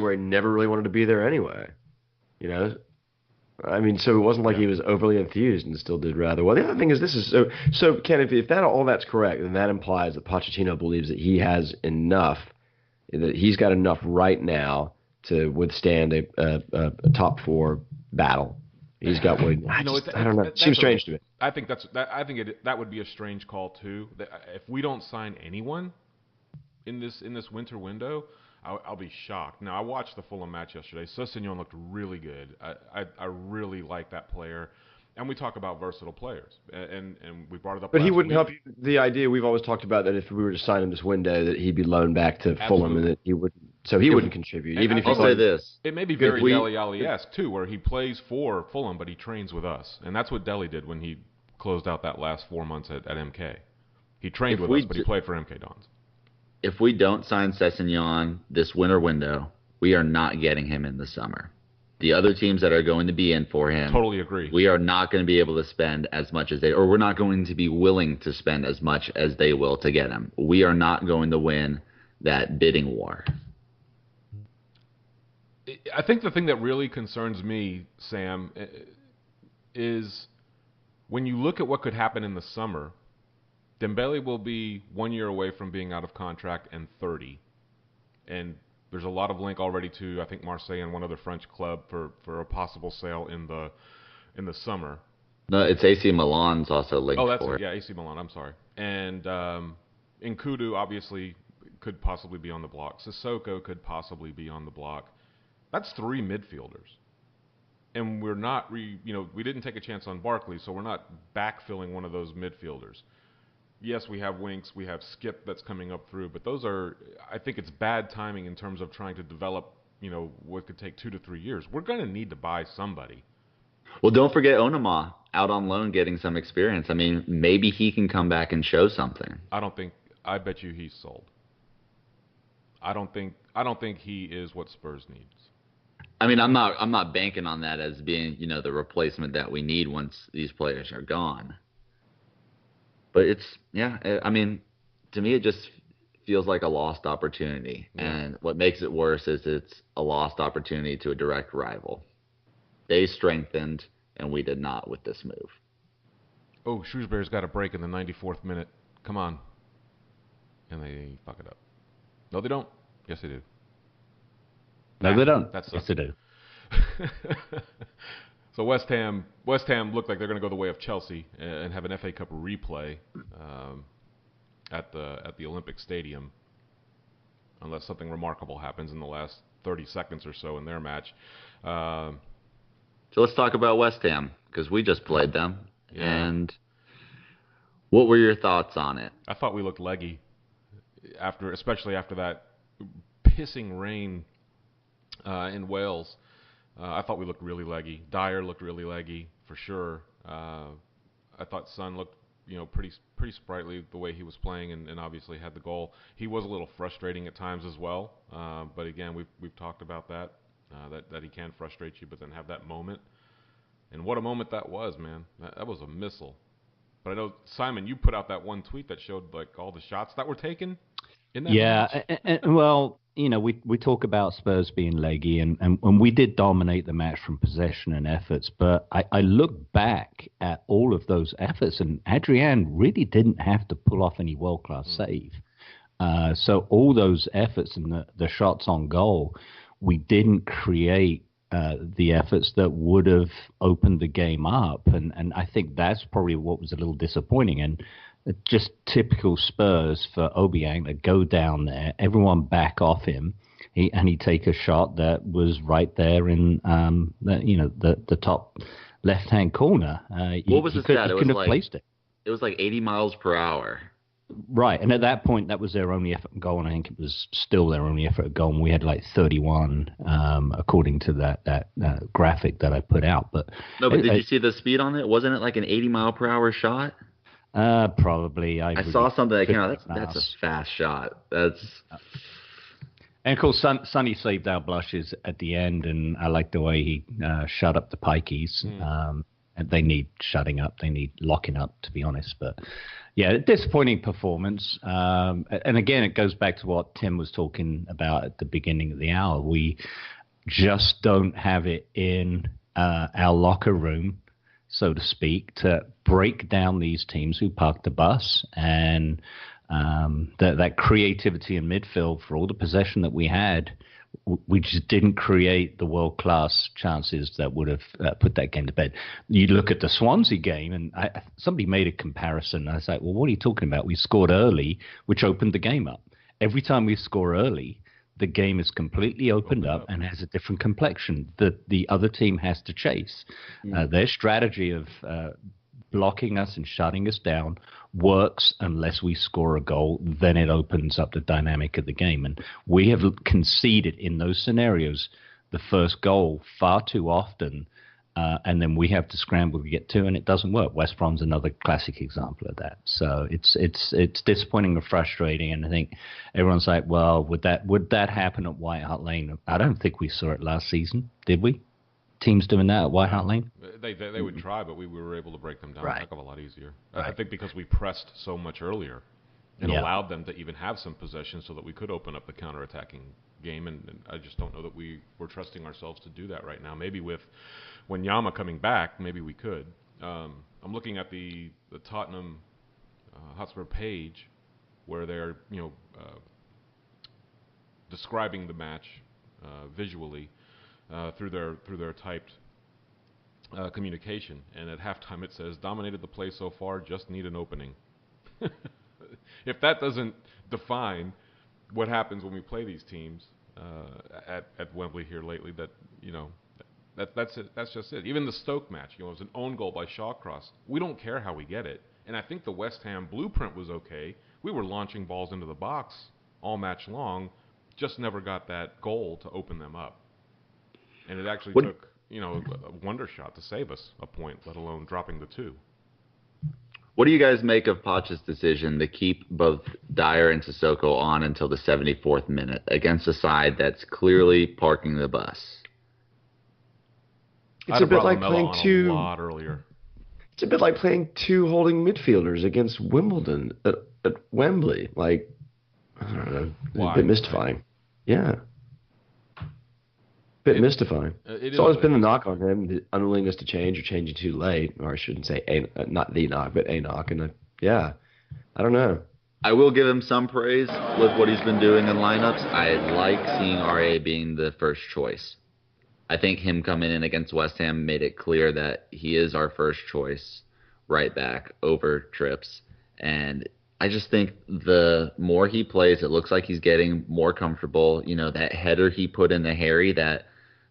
where he never really wanted to be there anyway. You know, I mean, so it wasn't like he was overly enthused and still did rather well. The other thing is this is so Ken, if that all that's correct, then that implies that Pochettino believes that he has enough, that he's got enough right now to withstand a top four battle. He's got what I don't know. It seems strange to me. I think that would be a strange call too. If we don't sign anyone in this winter window, I'll be shocked. Now, I watched the Fulham match yesterday. Sessegnon looked really good. I really like that player. And we talk about versatile players. And we brought it up But he last wouldn't week. help you. The idea we've always talked about that if we were to sign him this window, that he'd be loaned back to Fulham and that he wouldn't. So he wouldn't contribute, even if I'll say this. It may be very Dele Alli-esque, too, where he plays for Fulham, but he trains with us. And that's what Dele did when he closed out that last 4 months at MK. He trained with us, but he played for MK Dons. If we don't sign Sessegnon this winter window, we are not getting him in the summer. The other teams that are going to be in for him, totally agree. We are not going to be able to spend as much as or we're not going to be willing to spend as much as they will to get him. We are not going to win that bidding war. I think the thing that really concerns me, Sam, is when you look at what could happen in the summer. Dembele will be 1 year away from being out of contract and 30. And there's a lot of link already to, I think, Marseille and one other French club for a possible sale in the summer. No, it's AC Milan's also linked for it. Oh, that's it. Yeah, AC Milan, I'm sorry. And Nkudu obviously could possibly be on the block. Sissoko could possibly be on the block. That's 3 midfielders. And we're not, we didn't take a chance on Barkley, so we're not backfilling one of those midfielders. Yes, we have Winks, we have Skip that's coming up through, but I think it's bad timing in terms of trying to develop, what could take 2 to 3 years. We're going to need to buy somebody. Well, don't forget Onama out on loan getting some experience. I mean, maybe he can come back and show something. I bet you he's sold. I don't think he is what Spurs needs. I mean, I'm not banking on that as being, the replacement that we need once these players are gone. But I mean, to me, it just feels like a lost opportunity. Yeah. And what makes it worse is it's a lost opportunity to a direct rival. They strengthened, and we did not with this move. Oh, Shrewsbury's got a break in the 94th minute. Come on. And they fuck it up. No, they don't. Yes, they do. No, they don't. Yes, they do. So West Ham look like they're going to go the way of Chelsea and have an FA Cup replay at the Olympic Stadium, unless something remarkable happens in the last 30 seconds or so in their match. So let's talk about West Ham, because we just played them. Yeah. And what were your thoughts on it? I thought we looked leggy, especially after that pissing rain in Wales. I thought we looked really leggy. Dyer looked really leggy for sure. I thought Son looked, pretty sprightly the way he was playing, and obviously had the goal. He was a little frustrating at times as well. But again, we've talked about that he can frustrate you, but then have that moment. And what a moment that was, man! That was a missile. But I know, Simon, you put out that one tweet that showed like all the shots that were taken in that match. And well, we talk about Spurs being leggy, and we did dominate the match from possession and efforts, but I look back at all of those efforts, and Adrian really didn't have to pull off any world-class save. So all those efforts and the shots on goal, we didn't create the efforts that would have opened the game up, and I think that's probably what was a little disappointing. And just typical Spurs for Obiang to go down there, everyone back off him, he take a shot that was right there in the top left-hand corner. What was the stat? He couldn't have placed it. It was like 80 miles per hour. Right, and at that point, that was their only effort at goal, and I think it was still their only effort at goal, and we had like 31, according to that graphic that I put out. But did you see the speed on it? Wasn't it like an 80 mile per hour shot? Probably. I saw something that came out. That's a fast shot. And of course, Sonny saved our blushes at the end, and I like the way he shut up the pikeys. And they need shutting up. They need locking up, to be honest. But Yeah, disappointing performance. And again, it goes back to what Tim was talking about at the beginning of the hour. We just don't have it in our locker room, so to speak, to break down these teams who parked the bus, and that creativity in midfield for all the possession that we had. We just didn't create the world-class chances that would have put that game to bed. You look at the Swansea game, and somebody made a comparison. I was like, well, what are you talking about? We scored early, which opened the game up. Every time we score early, the game is completely opened up and has a different complexion that the other team has to chase. Their strategy of blocking us and shutting us down works unless we score a goal. Then it opens up the dynamic of the game. And we have conceded in those scenarios the first goal far too often, and then we have to scramble to get two, and it doesn't work. West Brom's another classic example of that. So it's disappointing and frustrating, and I think everyone's like, well, would that happen at White Hart Lane? I don't think we saw it last season, did we? Teams doing that at White Hart Lane? They would try, but we were able to break them down a heck of a lot easier. Right. I think because we pressed so much earlier and allowed them to even have some possession so that we could open up the counterattacking game, and I just don't know that we were trusting ourselves to do that right now. Maybe with Wanyama coming back, maybe we could. I'm looking at the Tottenham Hotspur page where they're describing the match visually through their typed communication, and at halftime it says, "Dominated the play so far, just need an opening." If that doesn't define what happens when we play these teams at Wembley here lately, that's it. That's just it. Even the Stoke match, it was an own goal by Shawcross. We don't care how we get it, and I think the West Ham blueprint was okay. We were launching balls into the box all match long, just never got that goal to open them up. And it actually took, a wonder shot to save us a point, let alone dropping the 2. What do you guys make of Poch's decision to keep both Dyer and Sissoko on until the 74th minute against a side that's clearly parking the bus? It's a bit like playing two. A lot earlier. It's a bit like playing two holding midfielders against Wimbledon at Wembley. Like, I don't know, a bit mystifying. Right? Yeah. Bit mystifying. It's always been the knock on him, the unwillingness to change or changing too late, or I shouldn't say not the knock, but a knock. And I don't know. I will give him some praise with what he's been doing in lineups. I like seeing RA being the first choice. I think him coming in against West Ham made it clear that he is our first choice right back over Trips. And I just think the more he plays, it looks like he's getting more comfortable. That header he put into Harry that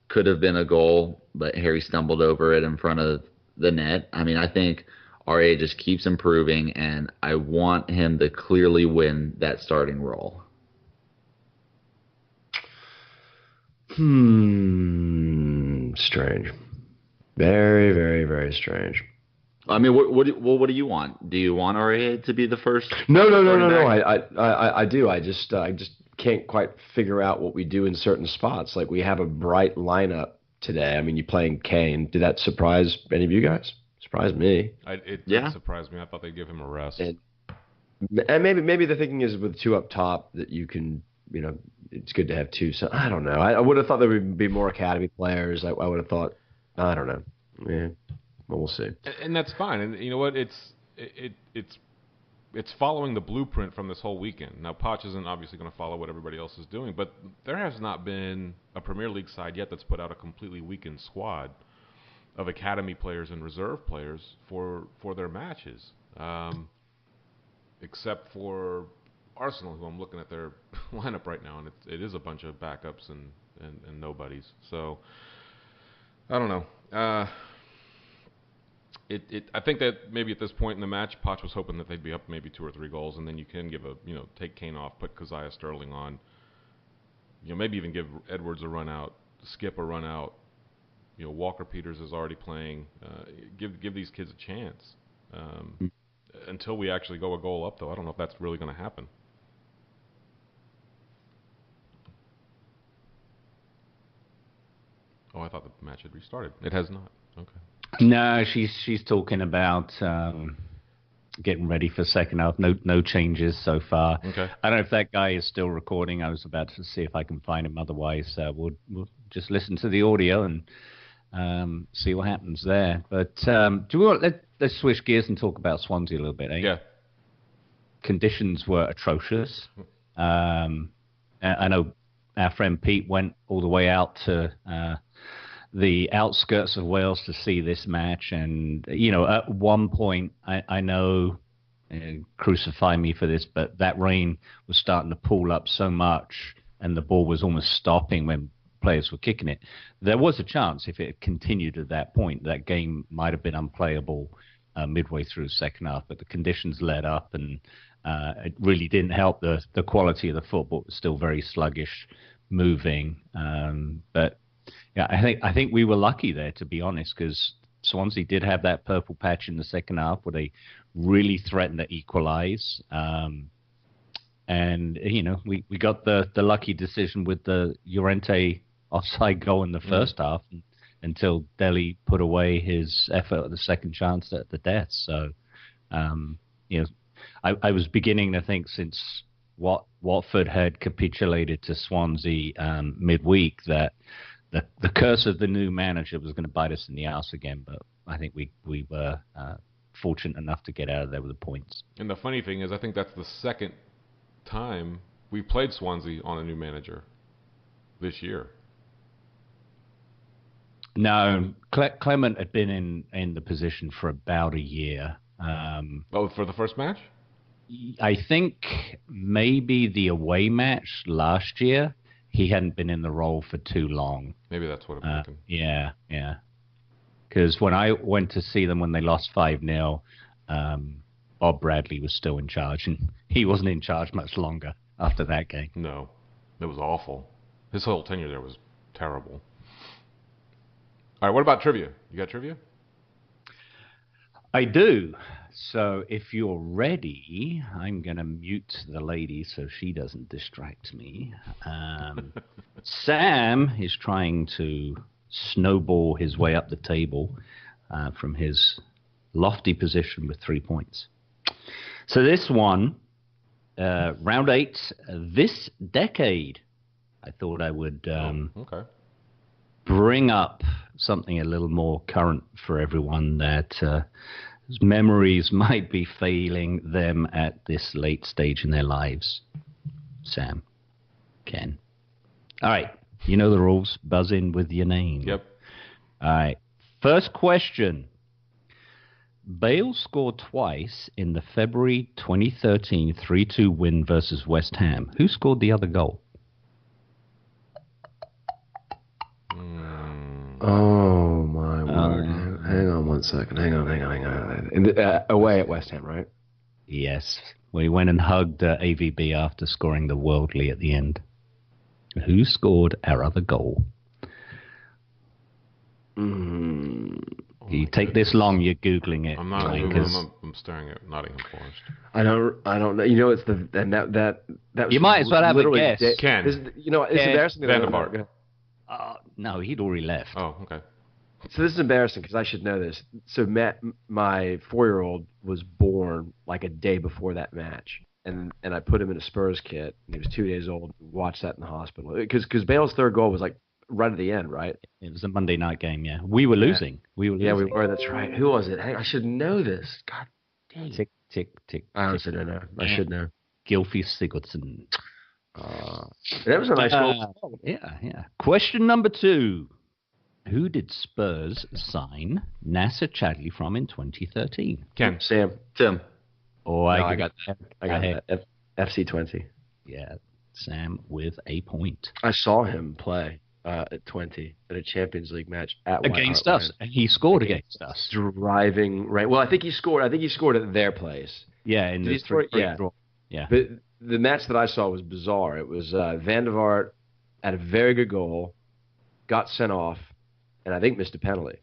could have been a goal, but Harry stumbled over it in front of the net. I mean, I think RA just keeps improving, and I want him to clearly win that starting role. Strange. Very, very, very strange. I mean, what do you want? Do you want RA to be the first? No. I do. I just can't quite figure out what we do in certain spots. Like, we have a bright lineup today. I mean, you're playing Kane. Did that surprise any of you guys? Surprised me. It did surprise me. I thought they'd give him a rest. And maybe the thinking is with 2 up top that you can, it's good to have 2. So I don't know. I would have thought there would be more academy players. I would have thought, I don't know. Yeah, well, we'll see. And that's fine. And you know what? It's following the blueprint from this whole weekend. Now, Poch isn't obviously going to follow what everybody else is doing, but there has not been a Premier League side yet that's put out a completely weakened squad of academy players and reserve players for their matches, except for Arsenal, who I'm looking at their lineup right now, and it is a bunch of backups and nobodies. So I don't know. I think that maybe at this point in the match, Poch was hoping that they'd be up maybe 2 or 3 goals, and then you can give take Kane off, put Keziah Sterling on, maybe even give Edwards a run out, Skip a run out. Walker Peters is already playing. Give these kids a chance. Until we actually go a goal up, though, I don't know if that's really going to happen. Oh, I thought the match had restarted. It has not. Okay. No, she's talking about getting ready for second half. No changes so far. Okay. I don't know if that guy is still recording. I was about to see if I can find him. Otherwise, we'll just listen to the audio and see what happens there. But let's switch gears and talk about Swansea a little bit. Eh? Yeah. Conditions were atrocious. I know our friend Pete went all the way out to the outskirts of Wales to see this match. And, at one point, I know, crucify me for this, but that rain was starting to pool up so much and the ball was almost stopping when players were kicking it. There was a chance if it had continued at that point, that game might have been unplayable midway through the second half, but the conditions let up and it really didn't help the quality of the football. It was still very sluggish, moving. But yeah, I think we were lucky there, to be honest, because Swansea did have that purple patch in the second half where they really threatened to equalise. And, we got the lucky decision with the Llorente offside goal in the first half until Delhi put away his effort at the second chance at the death. So, I was beginning to think since Watford had capitulated to Swansea midweek that the curse of the new manager was going to bite us in the ass again. But I think we were fortunate enough to get out of there with the points. And the funny thing is, I think that's the second time we played Swansea on a new manager this year. No, Clement had been in the position for about a year. For the first match? I think maybe the away match last year, he hadn't been in the role for too long. Maybe that's what I'm thinking. Yeah. Because when I went to see them when they lost 5-0, Bob Bradley was still in charge, and he wasn't in charge much longer after that game. No, it was awful. His whole tenure there was terrible. All right, what about trivia? You got trivia? I do. So if you're ready, I'm going to mute the lady so she doesn't distract me. Sam is trying to snowball his way up the table from his lofty position with 3 points. So this one, round 8, this decade, I thought I would okay. bring up something a little more current for everyone that memories might be failing them at this late stage in their lives. Sam, Ken. All right, you know the rules. Buzz in with your name. Yep. All right. First question. Bale scored twice in the February 2013 3-2 win versus West Ham. Who scored the other goal? Oh, my word. Hang on one second. Hang on. Away at West Ham, right? Yes. Well, he went and hugged AVB after scoring the worldly at the end. Who scored our other goal? You take this long, you're Googling it. I'm not Googling. I'm staring at Nottingham Forest. I don't know. It's that was you might as well have a guess. Ken. It's embarrassing. Van der Vaart. No, he'd already left. Oh, okay. So this is embarrassing because I should know this. So Matt, my 4-year-old, was born like a day before that match, and I put him in a Spurs kit. And he was 2 days old. Watched that in the hospital because Bale's third goal was like right at the end, right? It was a Monday night game. Yeah, we were losing. Yeah, we were. That's right. Who was it? I should know this. God dang. Tick, tick, tick. I honestly don't know. I should know. Gylfi Sigurdsson. That was a nice goal. Yeah. Question number 2. Who did Spurs sign Nasser Chadli from in 2013? Ken. Sam. Tim. Oh, I got that. FC20. Yeah, Sam with a point. I saw him play at 20 at a Champions League match against us, and he scored against us. Driving right. Well, I think he scored at their place. Yeah, in the draw. Yeah. But the match that I saw was bizarre. It was Van der Vaart had a very good goal, got sent off, and I think missed a penalty.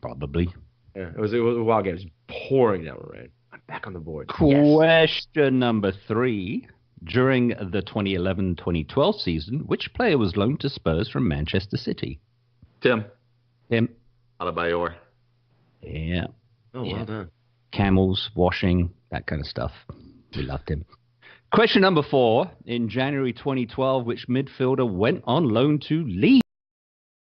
Probably. Yeah, it was a wild game. It was pouring down the rain. I'm back on the board. Question number 3. During the 2011-2012 season, which player was loaned to Spurs from Manchester City? Tim. Tim. Adebayor. Yeah. Oh, well done. camels, washing, that kind of stuff. We loved him. Question number 4. In January 2012, which midfielder went on loan to Leeds?